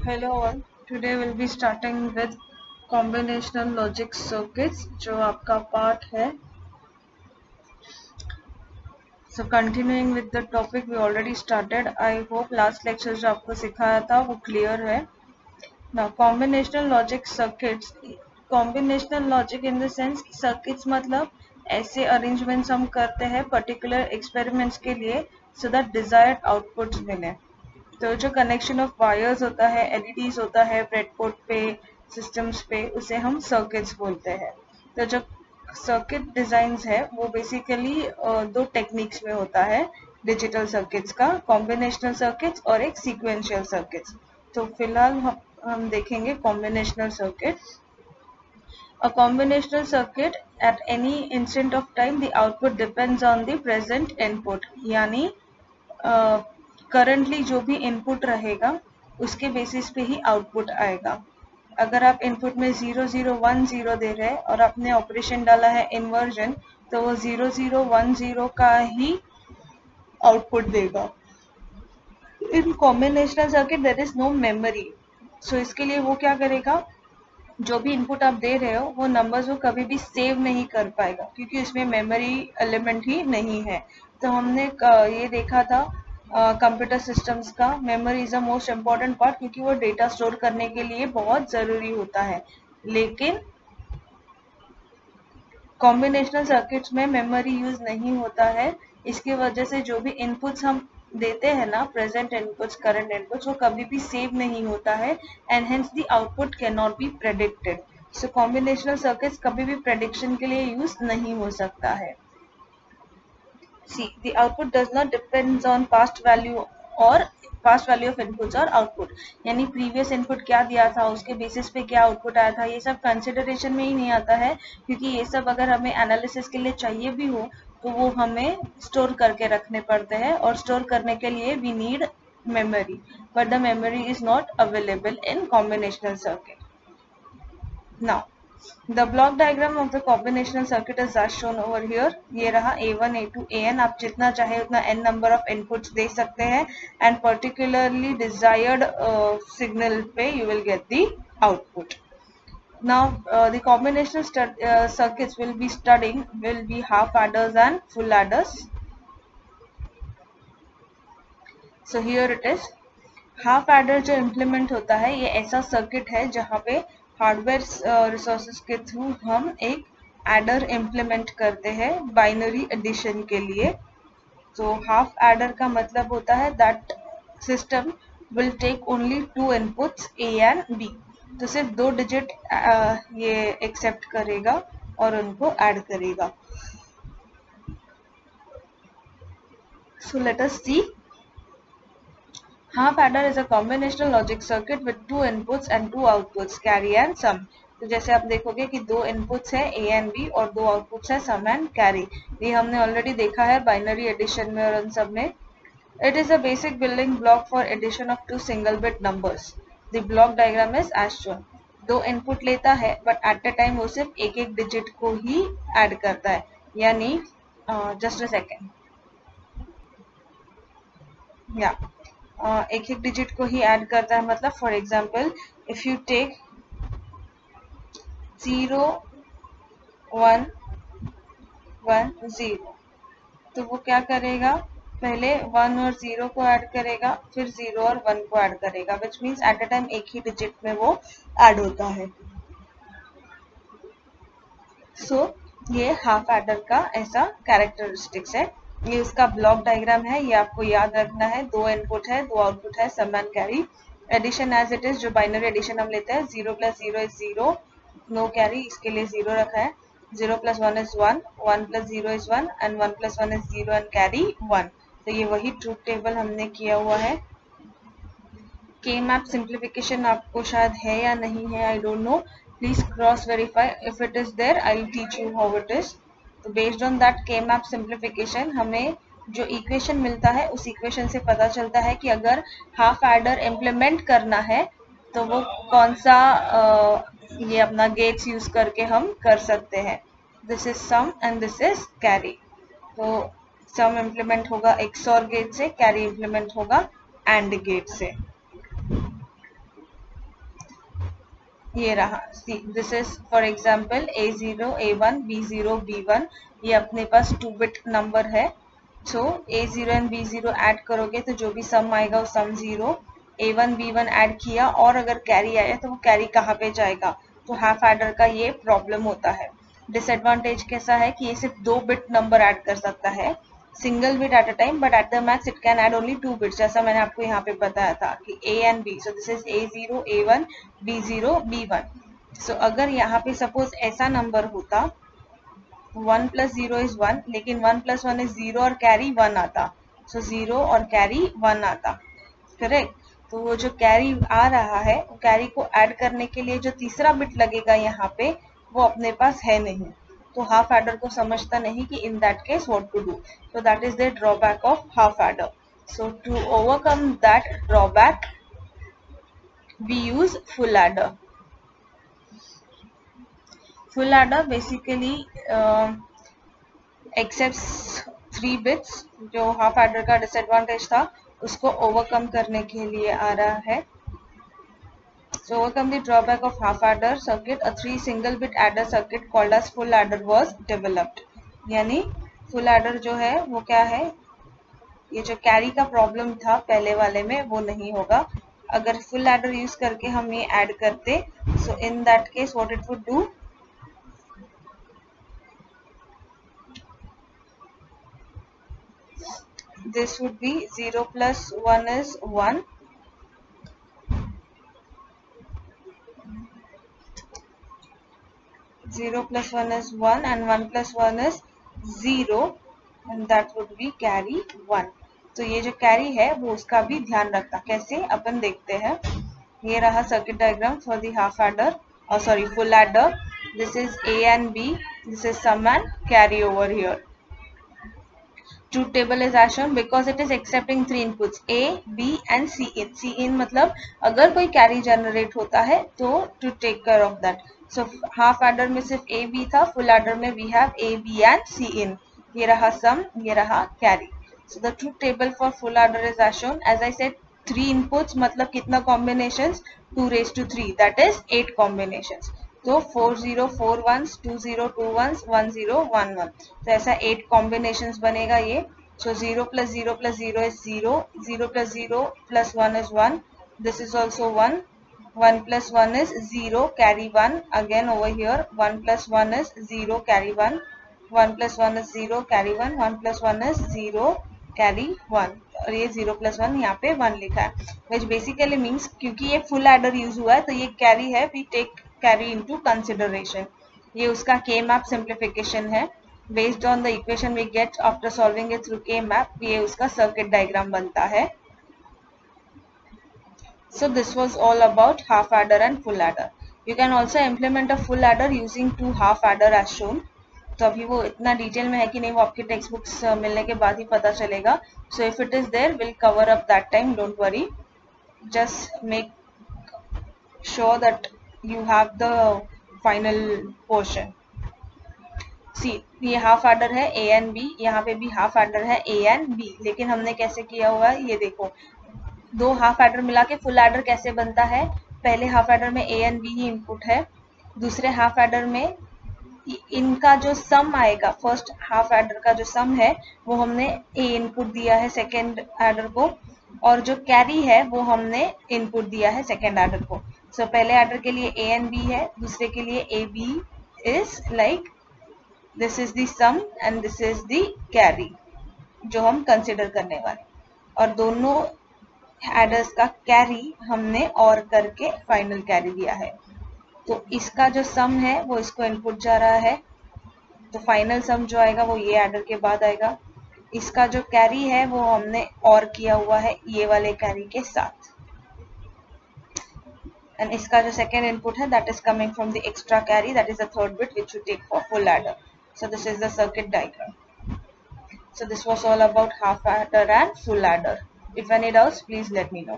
Hello all. Today we'll be starting with combinational logic circuits जो आपका part है. So continuing with the topic we already started. I hope last lecture जो आपको सिखाया था वो clear है. Now combinational logic circuits. Combinational logic in the sense circuits मतलब ऐसे arrangements हम करते हैं particular experiments के लिए so that desired outputs मिले. तो जो कनेक्शन ऑफ वायर्स होता है, एलईडीज होता है ब्रेडबोर्ड पे, सिस्टम्स पे, उसे हम सर्किट्स बोलते हैं. तो जो सर्किट डिजाइंस है वो बेसिकली दो टेक्निक्स में होता है डिजिटल सर्किट्स का, कॉम्बिनेशनल सर्किट्स और एक सीक्वेंशियल सर्किट्स. तो फिलहाल हम देखेंगे combinational circuit. A combinational circuit at any instant of time the output depends on the present input. यानी करंटली जो भी इनपुट रहेगा उसके बेसिस पे ही आउटपुट आएगा. अगर आप इनपुट में 0 0 1 0 दे रहे हैं और आपने ऑपरेशन डाला है इन्वर्जन, तो वो 0 0 1 0 का ही आउटपुट देगा. In combinational circuit there is no memory. So इसके लिए वो क्या करेगा, जो भी इनपुट आप दे रहे हो वो नंबर्स वो कभी भी सेव नहीं कर पाएगा क्योंकि उसमें मेमोरी एलिमेंट ही नहीं है. तो हमने ये देखा था कंप्यूटर सिस्टम्स का memory is the most important part क्योंकि वो डेटा स्टोर करने के लिए बहुत ज़रूरी होता है. लेकिन कॉम्बिनेशनल सर्किट्स में मेमोरी यूज नहीं होता है. इसकी वजह से जो भी इनपुट्स हम देते हैं ना, प्रेजेंट इनपुट्स, करंट इनपुट्स, वो कभी भी सेव नहीं होता है and hence the output can not be predicted. So combinational circuits कभी भी प्रेडिक्शन के लिए यूज नहीं हो सकता है. See, the output does not depends on past value of inputs or output. यानी previous input क्या दिया था, उसके basis पे क्या output आया था, ये सब consideration में ही नहीं आता है क्योंकि ये सब अगर हमें analysis के लिए चाहिए भी हो तो वो हमें store करके रखने पड़ते हैं और store करने के लिए we need memory, but the memory is not available in combinational circuit. Now the block diagram of the combinational circuit is as shown over here. ये रहा A1, A2, AN. आप जितना चाहे उतना n number of inputs दे सकते हैं and particularly desired signal पे you will get the output. Now the combinational circuits will be studying will be half adders and full adders. So here it is. Half adder जो implement होता है ये ऐसा circuit है जहाँ पे hardware resources के थ्रू हम एक एडर इम्प्लीमेंट करते हैं बाइनरी एडिशन के लिए. तो हाफ एडर का मतलब होता है that system will take only two inputs A and B. तो सिर्फ दो डिजिट ये एक्सेप्ट करेगा और उनको ऐड करेगा. So let us see. Half adder is a combinational logic circuit with two inputs and two outputs, carry and sum. तो जैसे आप देखोगे कि दो इनपुट्स है A एंड B और दो आउटपुट्स है sum and carry. ये हमने ऑलरेडी देखा है बाइनरी एडिशन में और उन सब में. It is a basic building block for addition of two single bit numbers. The block diagram is as shown. दो इनपुट लेता है बट एट अ टाइम वो सिर्फ एक एक डिजिट को ही ऐड करता है. यानी जस्ट अ सेकेंड, या एक एक डिजिट को ही ऐड करता है. मतलब for example if you take 0 1 1 0, तो वो क्या करेगा, पहले 1 और 0 को ऐड करेगा, फिर 0 और 1 को ऐड करेगा, which means at a time एक ही डिजिट में वो ऐड होता है. सो ये हाफ एडर का ऐसा कैरेक्टरिस्टिक्स है. ये उसका ब्लॉक डायग्राम है, ये आपको याद रखना है. दो इनपुट है, दो आउटपुट है, sum and carry. Addition as it is, जो बाइनरी एडिशन हम लेते हैं, 0 + 0 इज 0, नो कैरी, इसके लिए 0 रखा है. 0 + 1 is 1, 1 + 0 is 1 and 1 + 1 is 0 and carry 1. तो ये वही ट्रूथ टेबल हमने किया हुआ है. के मैप सिंप्लीफिकेशन आपको शायद है या नहीं है, I don't know. Please cross verify. If it is there, I'll teach you how it is. तो based on that K-map simplification हमें जो इक्वेशन मिलता है उस इक्वेशन से पता चलता है कि अगर हाफ एडर इम्प्लीमेंट करना है तो वो कौन सा ये अपना गेट्स यूज करके हम कर सकते हैं. This is sum and this is carry. तो सम इम्प्लीमेंट होगा XOR गेट से, कैरी इम्प्लीमेंट होगा AND गेट से. ये रहा, see this is for example A0 A1 B0 B1, ये अपने पास 2 बिट नंबर है। सो A0 एंड B0 ऐड करोगे तो जो भी सम आएगा वो सम 0, A1 B1 ऐड किया और अगर कैरी आया तो वो कैरी कहाँ पे जाएगा, तो हाफ एडर का ये प्रॉब्लम होता है। डिसएडवांटेज कैसा है कि ये सिर्फ 2 बिट नंबर ऐड कर सकता है, single bit at a time, but at the max it can add only 2 bits, जैसा मैंने आपको यहाँ पे बताया था कि A and B, so this is A0 A1 B0 B1। सो अगर यहाँ पे सपोज ऐसा नंबर होता 1 + 0 इज 1, लेकिन 1 + 1 इज 0 और कैरी 1 आता, सो 0 और कैरी 1 आता, करेक्ट। तो वो जो कैरी आ रहा है, वो कैरी को ऐड करने के लिए जो तीसरा बिट लगेगा यहाँ पे, वो अपने पास है नहीं, तो हाफ एडर को समझता नहीं कि in that case what to do. So that is the drawback of half adder. So to overcome that drawback, we use full adder. Full adder basically accepts 3 bits, जो half adder का disadvantage था उसको overcome करने के लिए आ रहा है। So overcome the drawback of half adder circuit, a 3 single bit adder circuit called as full adder was developed. यानी full adder जो है वो क्या है, ये जो कैरी का प्रॉब्लम था पहले वाले में वो नहीं होगा अगर फुल एडर यूज करके हम ये ऐड करते। So in that case what it would do, this would be 0 + 1 is 1, 0 + 1 is 1 and 1 + 1 is 0 and that would be carry 1। तो ये जो कैरी है वो उसका भी ध्यान रखता, कैसे अपन देखते हैं। ये रहा circuit diagram for the half adder, और sorry full adder. This is A and B, this is sum and carry over here. Truth table is as shown because it is accepting 3 inputs A, B and C in. C in मतलब अगर कोई carry generate होता है तो to take care of that. So half adder में सिर्फ A B था, full adder में we have A B and C in. ये रहा सम, ये रहा carry. So the truth table for full adder is as shown. As I said, 3 inputs मतलब कितना combinations, 2⁻3, that is 8 combinations. तो 4 0 4 1s, 2 0 2 1s, 1 0 1 1, तो ऐसा 8 कॉम्बिनेशंस बनेगा ये। सो 0 + 0 + 0 is 0, 0 + 0 + 1 is 1, this is also 1, 1 + 1 is 0, carry 1, again over here 1 + 1 is 0, carry 1, 1 + 1 is 0, carry 1, 1 + 1 is 0, carry 1, और ये 0 + 1 यहाँ पे 1 लिखा है, which basically means क्योंकि ये फुल एडर यूज हुआ है तो ये कैरी है, we take carry into consideration। ये उसका K map simplification है, based on the equation we get after solving it through K map, ये उसका circuit diagram बनता है। So this was all about half adder and full adder. You can also implement a full adder using 2 half adder as shown. तो अभी वो इतना detail में है कि नहीं वो आपके टेक्स्ट बुक्स मिलने के बाद ही पता चलेगा। So if it is there, we'll cover up that time, don't worry. Just make sure that you have the final portion. See, ये हाफ एडर है A and B, यहाँ पे भी हाफ एडर है A and B, लेकिन हमने कैसे किया हुआ है ये देखो, 2 हाफ एडर मिला के फुल एडर कैसे बनता है। पहले हाफ एडर में A and B he input है, दूसरे हाफ एडर में इनका जो सम आएगा, फर्स्ट हाफ एडर का जो सम है वो हमने A इनपुट दिया है सेकेंड एडर को, और जो कैरी है वो हमने इनपुट दिया है सेकेंड एडर को। सो पहले एडर के लिए A and B है, दूसरे के लिए A B is like this is the sum and this is the carry जो हम कंसिडर करने वाले, और दोनों एडर्स का कैरी हमने और करके फाइनल कैरी दिया है। तो इसका जो सम है वो इसको इनपुट जा रहा है, तो फाइनल सम जो आएगा वो ये एडर के बाद आएगा। इसका जो कैरी है वो हमने और किया हुआ है ये वाले कैरी के साथ, एंड इसका जो सेकेंड इनपुट है that is coming from the extra carry, that is the third bit which you take for full adder. So this is the circuit diagram. So this was all about half adder and full adder. If any doubts, please let me know.